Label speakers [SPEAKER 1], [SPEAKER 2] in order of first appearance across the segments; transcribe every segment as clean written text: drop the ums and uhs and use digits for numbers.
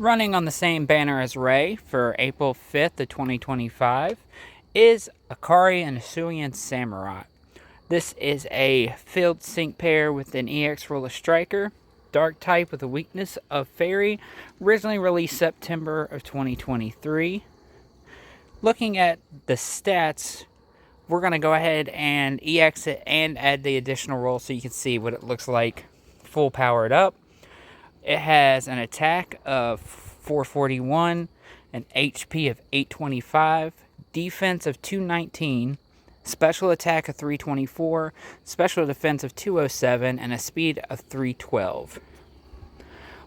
[SPEAKER 1] Running on the same banner as Ray for April 5th of 2025 is Akari Hisuian Samurott. This is a field sync pair with an EX Roller Striker, Dark type with a weakness of Fairy, originally released September of 2023. Looking at the stats, we're going to go ahead and EX it and add the additional roll so you can see what it looks like full powered up. It has an attack of 441, an HP of 825, defense of 219, special attack of 324, special defense of 207, and a speed of 312.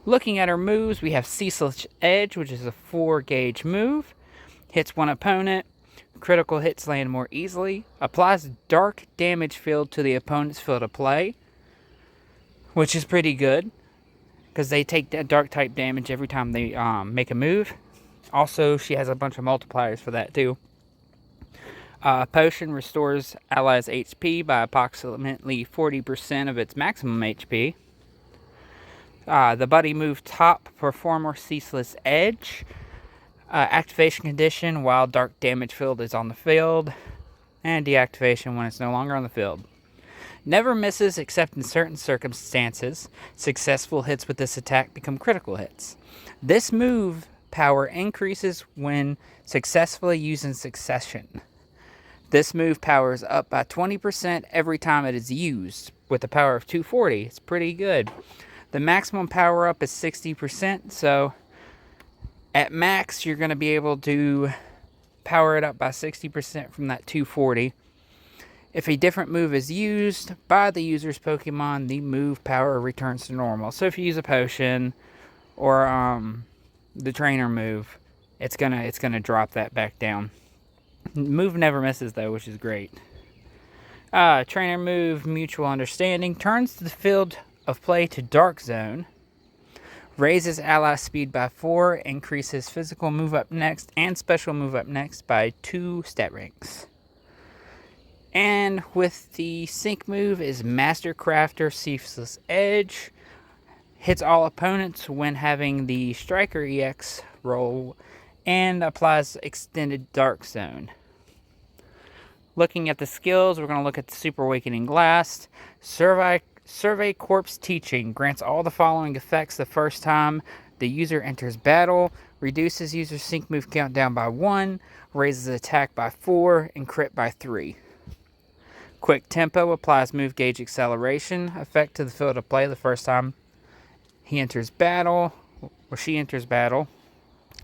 [SPEAKER 1] Looking at her moves, we have Ceaseless Edge, which is a 4-gauge move. Hits one opponent, critical hits land more easily, applies dark damage field to the opponent's field of play, which is pretty good, because they take that dark type damage every time they make a move. Also, she has a bunch of multipliers for that too. Potion restores allies' HP by approximately 40% of its maximum HP. The buddy move Top Performer Ceaseless Edge. Activation condition while dark damage field is on the field. And deactivation when it's no longer on the field. Never misses except in certain circumstances. Successful hits with this attack become critical hits. This move power increases when successfully used in succession. This move powers up by 20% every time it is used, with a power of 240. It's pretty good. The maximum power up is 60%, so at max you're going to be able to power it up by 60% from that 240. If a different move is used by the user's Pokemon, the move power returns to normal. So if you use a potion or the trainer move, it's gonna drop that back down. Move never misses though, which is great. Trainer move Mutual Understanding turns the field of play to Dark Zone. Raises ally speed by 4, increases physical move up next and special move up next by 2 stat ranks. And with the sync move is Master Crafter Ceaseless Edge. Hits all opponents when having the Striker EX roll and applies Extended Dark Zone. Looking at the skills, we're going to look at the Super Awakening Blast. Survey Corpse Teaching grants all the following effects the first time the user enters battle. Reduces user's sync move countdown by 1, raises attack by 4, and crit by 3. Quick Tempo applies move gauge acceleration effect to the field of play the first time he enters battle, or she enters battle.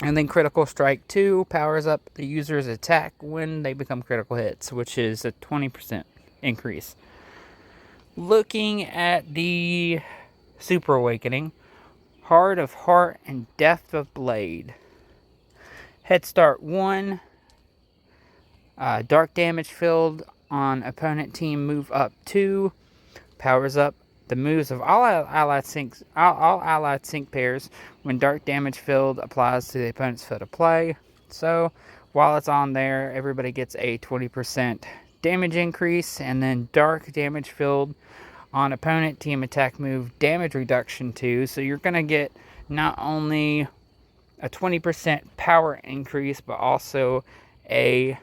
[SPEAKER 1] And then Critical Strike 2 powers up the user's attack when they become critical hits, which is a 20% increase. Looking at the Super Awakening, Heart of Heart and Depth of Blade. Head Start 1, dark damage field on opponent team move up 2, powers up the moves of all allied sync pairs when dark damage field applies to the opponent's field of play. So while it's on there, everybody gets a 20% damage increase, and then dark damage field on opponent team attack move damage reduction 2. So you're going to get not only a 20% power increase, but also a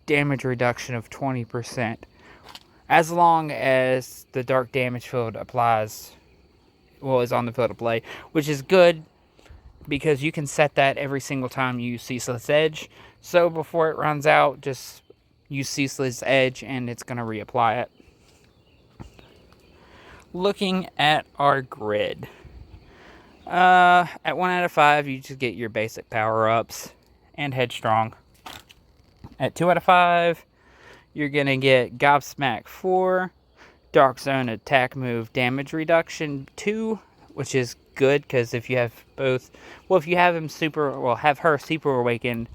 [SPEAKER 1] damage reduction of 20%, as long as the dark damage field applies, is on the field of play, which is good because you can set that every single time you use Ceaseless Edge. So before it runs out, just use Ceaseless Edge and it's going to reapply it. Looking at our grid, at 1 out of 5 you just get your basic power-ups and Headstrong. At 2 out of 5, you're going to get Gobsmack 4, Dark Zone attack move damage reduction 2, which is good because if you have both, if you have have her super awakened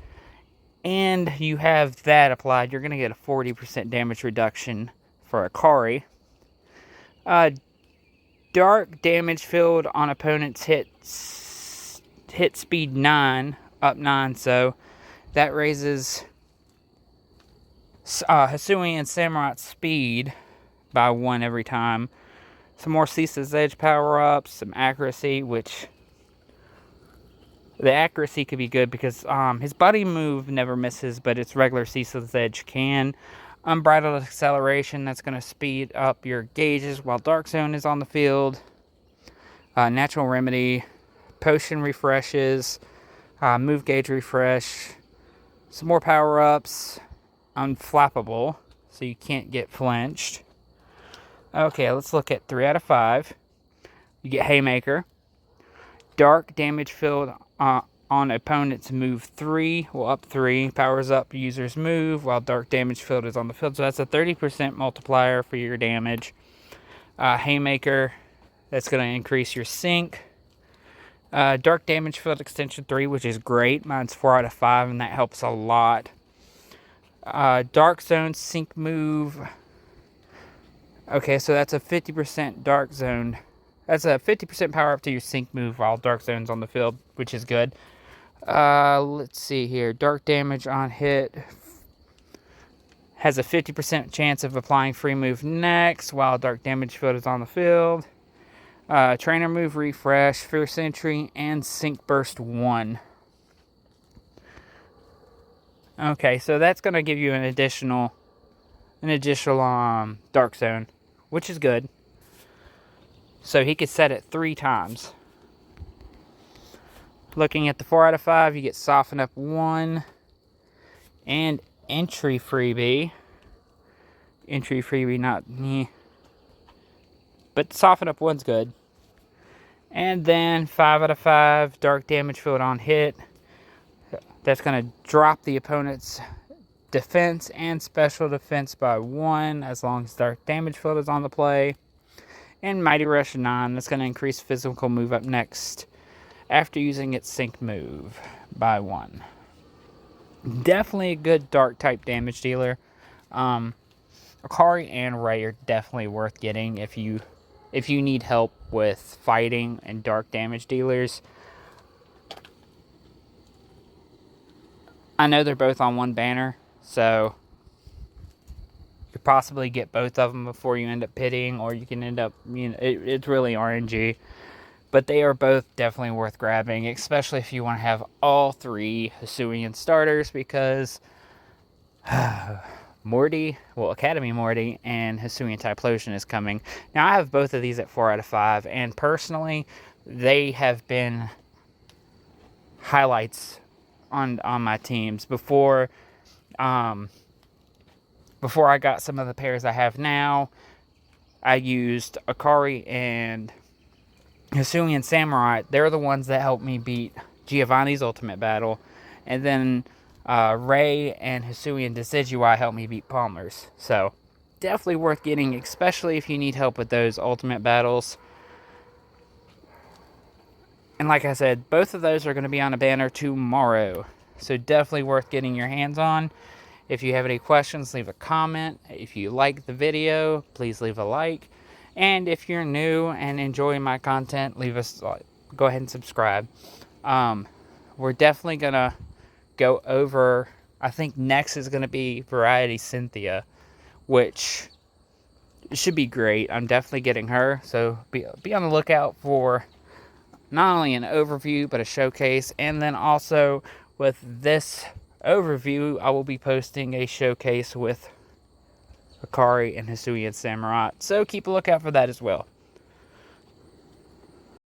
[SPEAKER 1] and you have that applied, you're going to get a 40% damage reduction for Akari. Dark damage field on opponents hit speed 9, up 9, so that raises Hisuian Samurott's speed by 1 every time. Some more Ceaseless Edge power-ups, some accuracy, which The accuracy could be good because his buddy move never misses, but its regular Ceaseless Edge can. Unbridled Acceleration, that's going to speed up your gauges while Dark Zone is on the field. Natural Remedy, Potion Refreshes, Move Gauge Refresh, some more power-ups, Unflappable, so you can't get flinched. Okay, let's look at 3 out of 5. You get Haymaker. Dark Damage Field on opponent's move 3 will up 3. Powers up user's move while Dark Damage Field is on the field. So that's a 30% multiplier for your damage. Haymaker, that's going to increase your sync. Dark Damage Field Extension 3, which is great. Mine's 4 out of 5, and that helps a lot. Dark Zone Sync Move. Okay, so that's a 50% Dark Zone. That's a 50% power up to your sync move while Dark Zone's on the field, which is good. Let's see here. Dark Damage on hit has a 50% chance of applying free move next while Dark Damage Field is on the field. Trainer Move Refresh, Fierce Entry, and Sync Burst 1. Okay, so that's going to give you an additional Dark Zone, which is good. So he could set it 3 times. Looking at the 4 out of 5, you get Soften Up 1 and Entry Freebie. Entry Freebie, not me. But Soften Up 1's good. And then 5 out of 5, Dark Damage Field on hit. That's going to drop the opponent's defense and special defense by 1 as long as Dark Damage Field is on the play. And Mighty Rush 9, that's going to increase physical move up next after using its sync move by 1. Definitely a good dark type damage dealer. Akari and Ray are definitely worth getting if you need help with fighting and dark damage dealers. I know they're both on one banner, so you could possibly get both of them before you end up pitting, or you can end up, it's really RNG. But they are both definitely worth grabbing, especially if you want to have all 3 Hisuian starters, because Academy Morty and Hisuian Typhlosion is coming. Now, I have both of these at 4 out of 5, and personally, they have been highlights on my teams. Before I got some of the pairs I have now, I used Akari and Hisuian Samurott. They're the ones that helped me beat Giovanni's Ultimate Battle. And then Ray and Hisuian Decidueye helped me beat Palmer's. So, definitely worth getting, especially if you need help with those Ultimate Battles. And like I said, both of those are going to be on a banner tomorrow. So, definitely worth getting your hands on. If you have any questions, leave a comment. If you like the video, please leave a like. And if you're new and enjoying my content, go ahead and subscribe. We're definitely going to go over, I think next is going to be Variety Cynthia, which should be great. I'm definitely getting her, so be on the lookout for not only an overview, but a showcase. And then also with this overview, I will be posting a showcase with Akari and Hisuian Samurott. So keep a lookout for that as well.